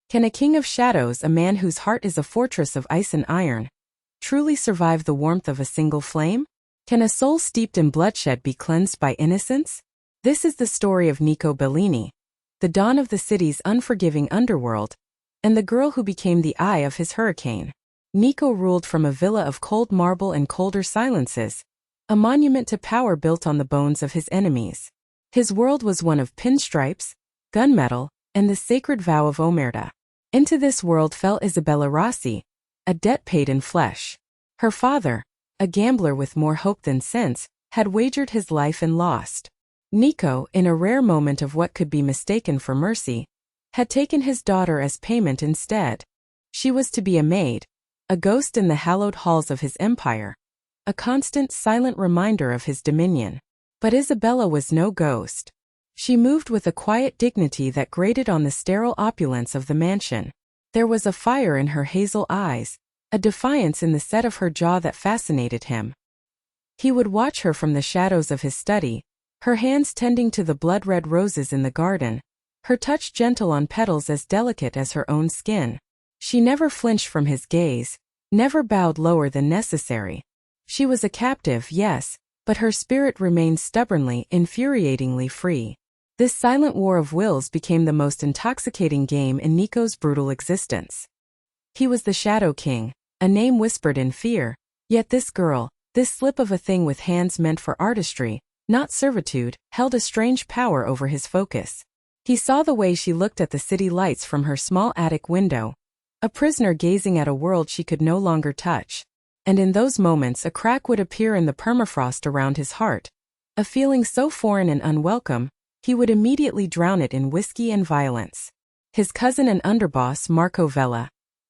Can a king of shadows, a man whose heart is a fortress of ice and iron, truly survive the warmth of a single flame? Can a soul steeped in bloodshed be cleansed by innocence? This is the story of Nico Bellini, the dawn of the city's unforgiving underworld, and the girl who became the eye of his hurricane. Nico ruled from a villa of cold marble and colder silences, a monument to power built on the bones of his enemies. His world was one of pinstripes, gunmetal, and the sacred vow of omerta. Into this world fell Isabella Rossi, a debt paid in flesh. Her father, a gambler with more hope than sense, had wagered his life and lost. Nico, in a rare moment of what could be mistaken for mercy, had taken his daughter as payment instead. She was to be a maid, a ghost in the hallowed halls of his empire, a constant silent reminder of his dominion. But Isabella was no ghost. She moved with a quiet dignity that grated on the sterile opulence of the mansion. There was a fire in her hazel eyes, a defiance in the set of her jaw that fascinated him. He would watch her from the shadows of his study, her hands tending to the blood-red roses in the garden, her touch gentle on petals as delicate as her own skin. She never flinched from his gaze, never bowed lower than necessary. She was a captive, yes, but her spirit remained stubbornly, infuriatingly free. This silent war of wills became the most intoxicating game in Nico's brutal existence. He was the Shadow King, a name whispered in fear, yet this girl, this slip of a thing with hands meant for artistry, not servitude, held a strange power over his focus. He saw the way she looked at the city lights from her small attic window, a prisoner gazing at a world she could no longer touch. And in those moments a crack would appear in the permafrost around his heart, a feeling so foreign and unwelcome, he would immediately drown it in whiskey and violence. His cousin and underboss Marco Vella,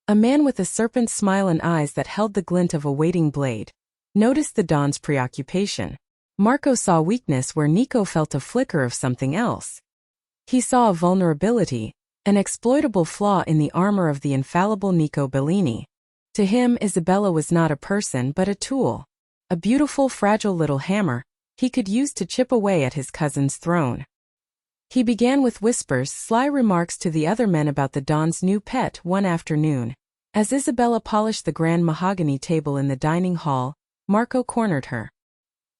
a man with a serpent's smile and eyes that held the glint of a waiting blade, noticed the Don's preoccupation. Marco saw weakness where Nico felt a flicker of something else. He saw a vulnerability, an exploitable flaw in the armor of the infallible Nico Bellini. To him, Isabella was not a person but a tool, a beautiful fragile little hammer he could use to chip away at his cousin's throne. He began with whispers, sly remarks to the other men about the Don's new pet one afternoon. As Isabella polished the grand mahogany table in the dining hall, Marco cornered her.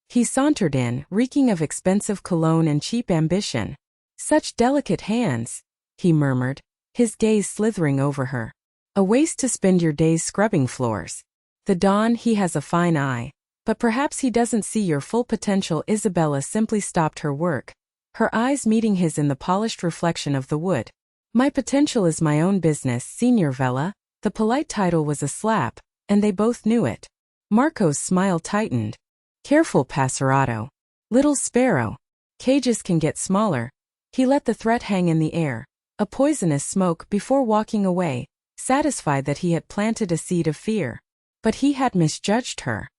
He sauntered in, reeking of expensive cologne and cheap ambition. "Such delicate hands," he murmured, his gaze slithering over her. "A waste to spend your days scrubbing floors. The Don, he has a fine eye. But perhaps he doesn't see your full potential." Isabella simply stopped her work, her eyes meeting his in the polished reflection of the wood. "My potential is my own business, Signor Vella." The polite title was a slap, and they both knew it. Marco's smile tightened. "Careful, Passerato. Little sparrow. Cages can get smaller." He let the threat hang in the air, a poisonous smoke, before walking away, satisfied that he had planted a seed of fear. But he had misjudged her.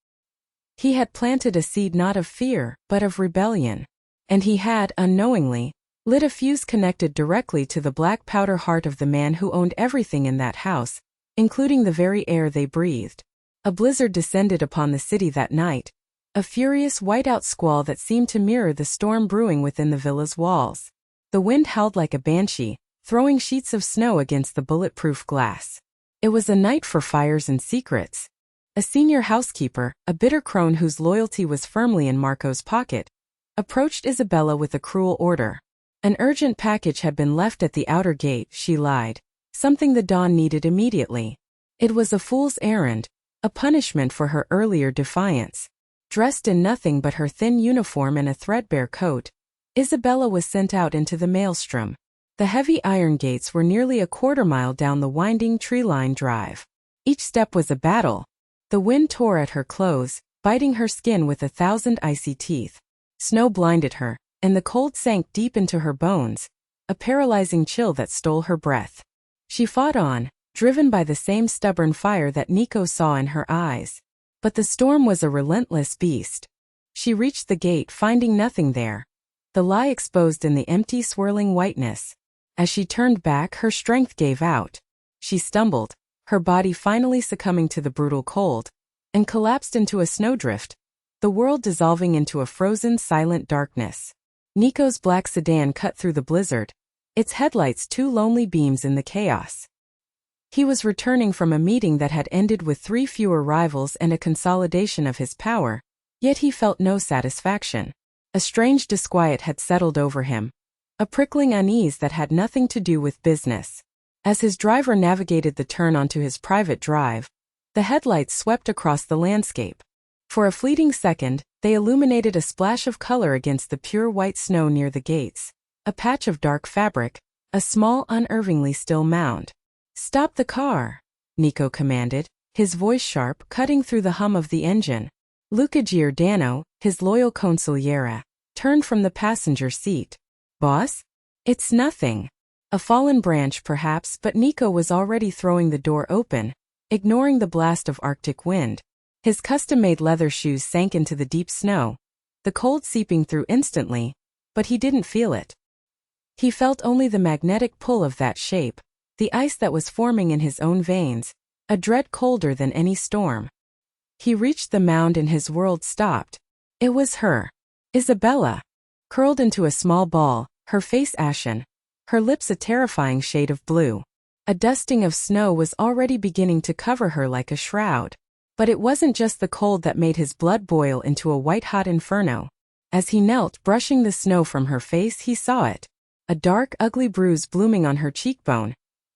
He had planted a seed not of fear, but of rebellion. And he had, unknowingly, lit a fuse connected directly to the black powder heart of the man who owned everything in that house, including the very air they breathed. A blizzard descended upon the city that night, a furious whiteout squall that seemed to mirror the storm brewing within the villa's walls. The wind howled like a banshee, throwing sheets of snow against the bulletproof glass. It was a night for fires and secrets. A senior housekeeper, a bitter crone whose loyalty was firmly in Marco's pocket, approached Isabella with a cruel order. An urgent package had been left at the outer gate, she lied. Something the Don needed immediately. It was a fool's errand, a punishment for her earlier defiance. Dressed in nothing but her thin uniform and a threadbare coat, Isabella was sent out into the maelstrom. The heavy iron gates were nearly a quarter-mile down the winding tree-lined drive. Each step was a battle. The wind tore at her clothes, biting her skin with 1,000 icy teeth. Snow blinded her, and the cold sank deep into her bones, a paralyzing chill that stole her breath. She fought on, driven by the same stubborn fire that Nico saw in her eyes. But the storm was a relentless beast. She reached the gate, finding nothing there, the lie exposed in the empty, swirling whiteness. As she turned back, her strength gave out. She stumbled, her body finally succumbing to the brutal cold, and collapsed into a snowdrift, the world dissolving into a frozen, silent darkness. Nico's black sedan cut through the blizzard, its headlights two lonely beams in the chaos. He was returning from a meeting that had ended with 3 fewer rivals and a consolidation of his power, yet he felt no satisfaction. A strange disquiet had settled over him, a prickling unease that had nothing to do with business. As his driver navigated the turn onto his private drive, the headlights swept across the landscape. For a fleeting second, they illuminated a splash of color against the pure white snow near the gates, a patch of dark fabric, a small unnervingly still mound. "Stop the car," Nico commanded, his voice sharp, cutting through the hum of the engine. Luca Giordano, his loyal consigliere, turned from the passenger seat. "Boss? It's nothing." A fallen branch perhaps, but Nico was already throwing the door open, ignoring the blast of Arctic wind. His custom-made leather shoes sank into the deep snow, the cold seeping through instantly, but he didn't feel it. He felt only the magnetic pull of that shape, the ice that was forming in his own veins, a dread colder than any storm. He reached the mound and his world stopped. It was her. Isabella. Curled into a small ball, her face ashen, her lips a terrifying shade of blue. A dusting of snow was already beginning to cover her like a shroud. But it wasn't just the cold that made his blood boil into a white-hot inferno. As he knelt, brushing the snow from her face, he saw it. A dark, ugly bruise blooming on her cheekbone,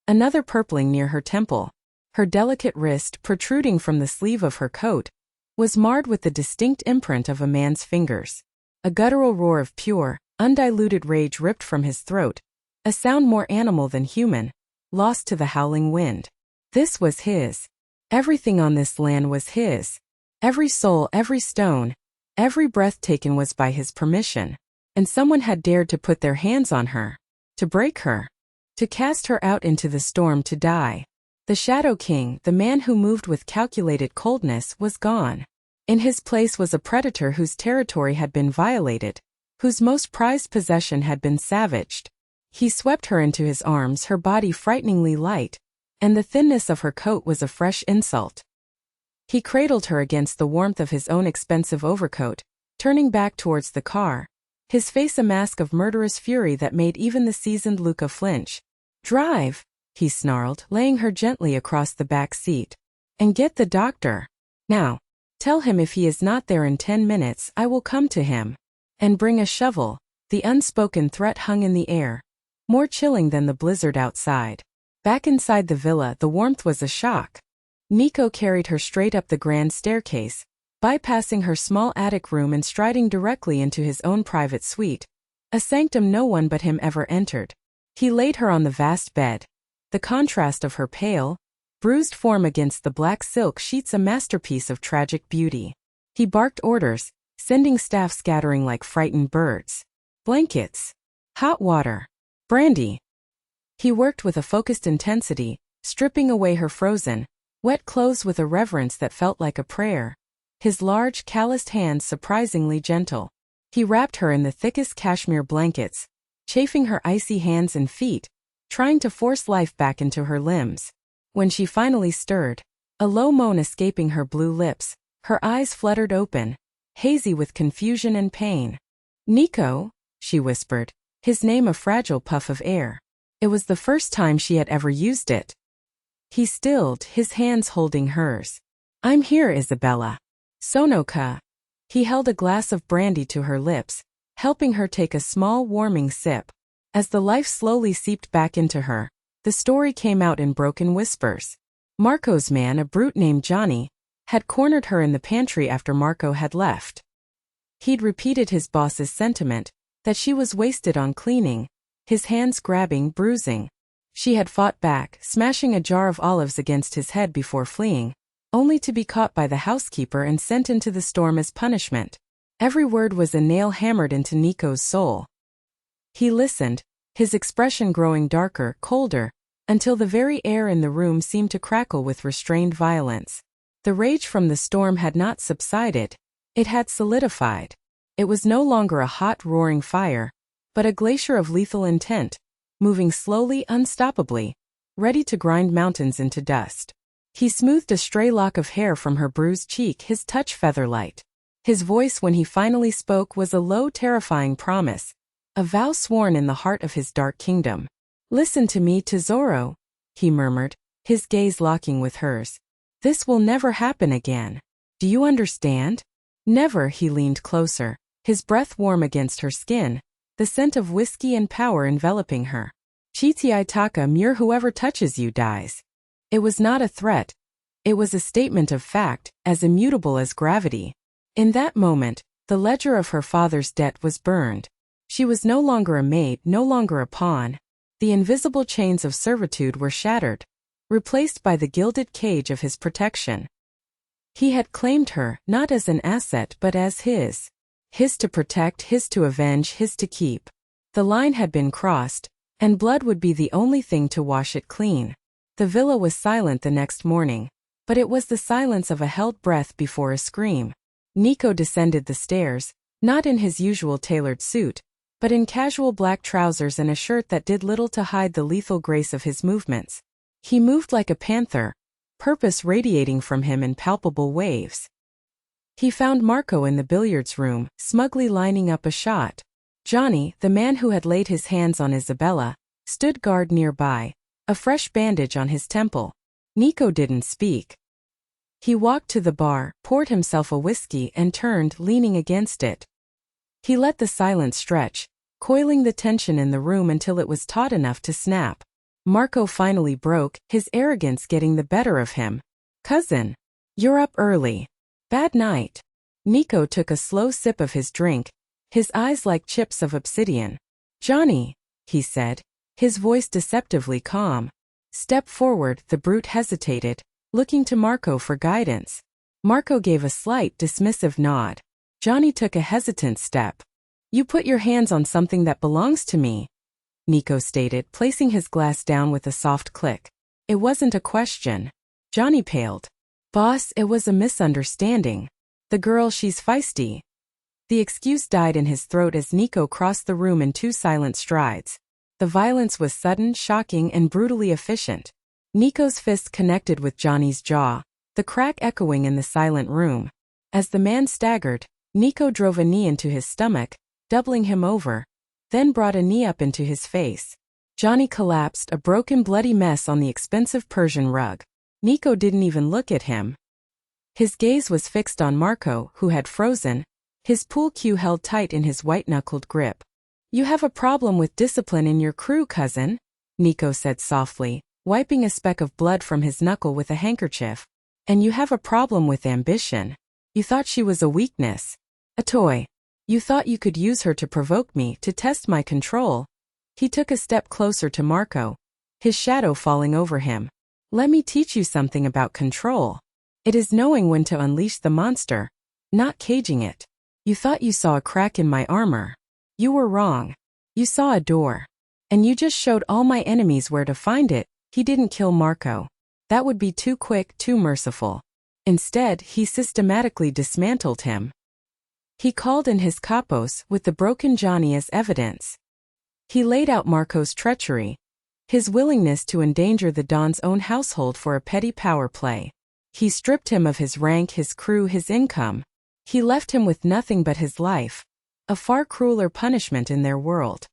another purpling near her temple. Her delicate wrist, protruding from the sleeve of her coat, was marred with the distinct imprint of a man's fingers. A guttural roar of pure, undiluted rage ripped from his throat, a sound more animal than human, lost to the howling wind. This was his. Everything on this land was his. Every soul, every stone, every breath taken was by his permission. And someone had dared to put their hands on her, to break her, to cast her out into the storm to die. The Shadow King, the man who moved with calculated coldness, was gone. In his place was a predator whose territory had been violated, whose most prized possession had been savaged. He swept her into his arms, her body frighteningly light, and the thinness of her coat was a fresh insult. He cradled her against the warmth of his own expensive overcoat, turning back towards the car, his face a mask of murderous fury that made even the seasoned Luca flinch. "Drive," he snarled, laying her gently across the back seat. "And get the doctor. Now, tell him if he is not there in 10 minutes, I will come to him. And bring a shovel." The unspoken threat hung in the air, more chilling than the blizzard outside. Back inside the villa, the warmth was a shock. Nico carried her straight up the grand staircase, bypassing her small attic room and striding directly into his own private suite, a sanctum no one but him ever entered. He laid her on the vast bed, the contrast of her pale, bruised form against the black silk sheets a masterpiece of tragic beauty. He barked orders, sending staff scattering like frightened birds. Blankets. Hot water. Brandy. He worked with a focused intensity, stripping away her frozen, wet clothes with a reverence that felt like a prayer. His large, calloused hands surprisingly gentle. He wrapped her in the thickest cashmere blankets, chafing her icy hands and feet, trying to force life back into her limbs. When she finally stirred, a low moan escaping her blue lips, her eyes fluttered open, hazy with confusion and pain. "Nico," she whispered, his name a fragile puff of air. It was the first time she had ever used it. He stilled, his hands holding hers. "I'm here, Isabella. Sonoka." He held a glass of brandy to her lips, helping her take a small warming sip. As the life slowly seeped back into her, the story came out in broken whispers. Marco's man, a brute named Johnny, had cornered her in the pantry after Marco had left. He'd repeated his boss's sentiment, that she was wasted on cleaning, his hands grabbing, bruising. She had fought back, smashing a jar of olives against his head before fleeing, only to be caught by the housekeeper and sent into the storm as punishment. Every word was a nail hammered into Nico's soul. He listened, his expression growing darker, colder, until the very air in the room seemed to crackle with restrained violence. The rage from the storm had not subsided, it had solidified. It was no longer a hot, roaring fire, but a glacier of lethal intent, moving slowly, unstoppably, ready to grind mountains into dust. He smoothed a stray lock of hair from her bruised cheek, his touch feather-light. His voice when he finally spoke was a low, terrifying promise. a vow sworn in the heart of his dark kingdom. "Listen to me, Tesoro," he murmured, his gaze locking with hers. "This will never happen again. Do you understand?" "Never." He leaned closer, his breath warm against her skin, the scent of whiskey and power enveloping her. "Chitai taka mure, whoever touches you dies." It was not a threat. It was a statement of fact, as immutable as gravity. In that moment, the ledger of her father's debt was burned. She was no longer a maid, no longer a pawn. The invisible chains of servitude were shattered, replaced by the gilded cage of his protection. He had claimed her, not as an asset but as his. His to protect, his to avenge, his to keep. The line had been crossed, and blood would be the only thing to wash it clean. The villa was silent the next morning, but it was the silence of a held breath before a scream. Nico descended the stairs, not in his usual tailored suit, but in casual black trousers and a shirt that did little to hide the lethal grace of his movements. He moved like a panther, purpose radiating from him in palpable waves. He found Marco in the billiards room, smugly lining up a shot. Johnny, the man who had laid his hands on Isabella, stood guard nearby, a fresh bandage on his temple. Nico didn't speak. He walked to the bar, poured himself a whiskey and turned, leaning against it. He let the silence stretch, coiling the tension in the room until it was taut enough to snap. Marco finally broke, his arrogance getting the better of him. "Cousin, you're up early. Bad night." Nico took a slow sip of his drink, his eyes like chips of obsidian. "Johnny," he said, his voice deceptively calm. "Step forward." The brute hesitated, looking to Marco for guidance. Marco gave a slight, dismissive nod. Johnny took a hesitant step. "You put your hands on something that belongs to me," Nico stated, placing his glass down with a soft click. "It wasn't a question." Johnny paled. "Boss, it was a misunderstanding. The girl, she's feisty." The excuse died in his throat as Nico crossed the room in 2 silent strides. The violence was sudden, shocking, and brutally efficient. Nico's fist connected with Johnny's jaw, the crack echoing in the silent room. As the man staggered, Nico drove a knee into his stomach, doubling him over, then brought a knee up into his face. Johnny collapsed, a broken, bloody mess on the expensive Persian rug. Nico didn't even look at him. His gaze was fixed on Marco, who had frozen, his pool cue held tight in his white-knuckled grip. "You have a problem with discipline in your crew, cousin," Nico said softly, wiping a speck of blood from his knuckle with a handkerchief. "And you have a problem with ambition. You thought she was a weakness. A toy. You thought you could use her to provoke me, to test my control." He took a step closer to Marco, his shadow falling over him. "Let me teach you something about control. It is knowing when to unleash the monster, not caging it. You thought you saw a crack in my armor. You were wrong. You saw a door. And you just showed all my enemies where to find it." He didn't kill Marco. That would be too quick, too merciful. Instead, he systematically dismantled him. He called in his capos, with the broken Johnny as evidence. He laid out Marco's treachery, his willingness to endanger the Don's own household for a petty power play. He stripped him of his rank, his crew, his income. He left him with nothing but his life, a far crueler punishment in their world.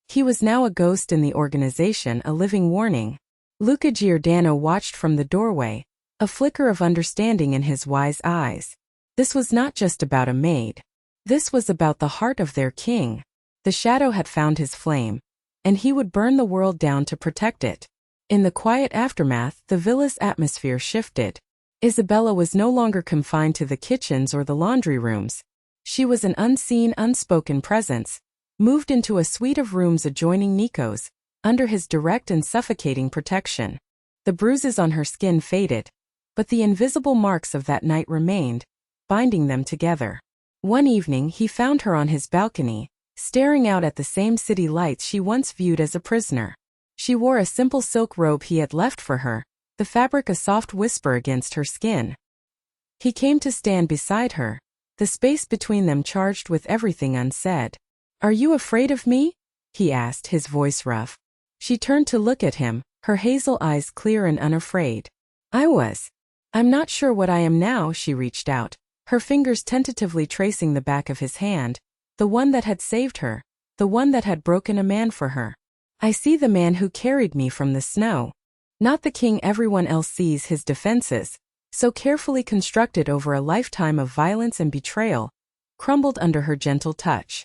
He was now a ghost in the organization, a living warning. Luca Giordano watched from the doorway, a flicker of understanding in his wise eyes. This was not just about a maid. This was about the heart of their king. The shadow had found his flame, and he would burn the world down to protect it. In the quiet aftermath, the villa's atmosphere shifted. Isabella was no longer confined to the kitchens or the laundry rooms. She was an unseen, unspoken presence, moved into a suite of rooms adjoining Nico's, under his direct and suffocating protection. The bruises on her skin faded, but the invisible marks of that night remained, binding them together. One evening he found her on his balcony, staring out at the same city lights she once viewed as a prisoner. She wore a simple silk robe he had left for her, the fabric a soft whisper against her skin. He came to stand beside her, the space between them charged with everything unsaid. "Are you afraid of me?" he asked, his voice rough. She turned to look at him, her hazel eyes clear and unafraid. "I was. I'm not sure what I am now." She reached out, her fingers tentatively tracing the back of his hand, the one that had saved her, the the one that had broken a man for her. I see the man who carried me from the snow. Not the king everyone else sees. His defenses, so carefully constructed over a lifetime of violence and betrayal, crumbled under her gentle touch.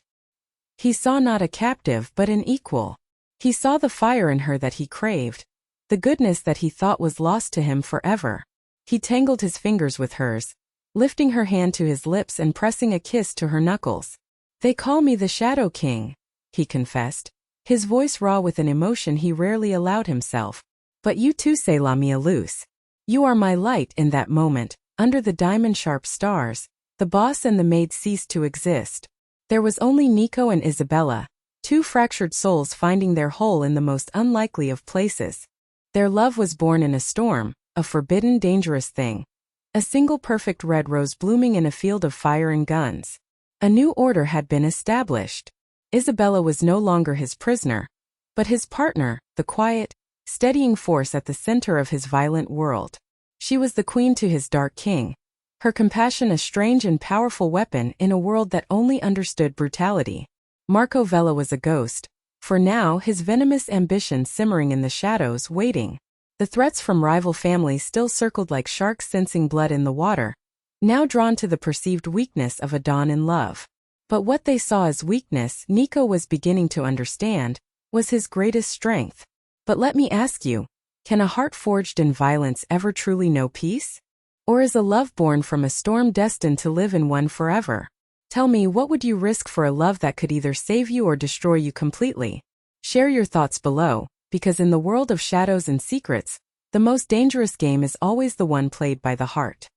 He saw not a captive but an equal. He saw the fire in her that he craved, the goodness that he thought was lost to him forever. He tangled his fingers with hers, lifting her hand to his lips and pressing a kiss to her knuckles. "They call me the Shadow King," he confessed, his voice raw with an emotion he rarely allowed himself. "But you too say la mia luz. You are my light." In that moment, under the diamond-sharp stars, the boss and the maid ceased to exist. There was only Nico and Isabella, two fractured souls finding their whole in the most unlikely of places. Their love was born in a storm, a forbidden, dangerous thing. A single perfect red rose blooming in a field of fire and guns. A new order had been established. Isabella was no longer his prisoner, but his partner, the quiet, steadying force at the center of his violent world. She was the queen to his dark king, her compassion a strange and powerful weapon in a world that only understood brutality. Marco Vella was a ghost, for now his venomous ambition simmering in the shadows, waiting. The threats from rival families still circled like sharks sensing blood in the water, now drawn to the perceived weakness of a dawn in love. But what they saw as weakness, Nico was beginning to understand, was his greatest strength. But let me ask you, can a heart forged in violence ever truly know peace? Or is a love born from a storm destined to live in one forever? Tell me, what would you risk for a love that could either save you or destroy you completely? Share your thoughts below, because in the world of shadows and secrets, the most dangerous game is always the one played by the heart.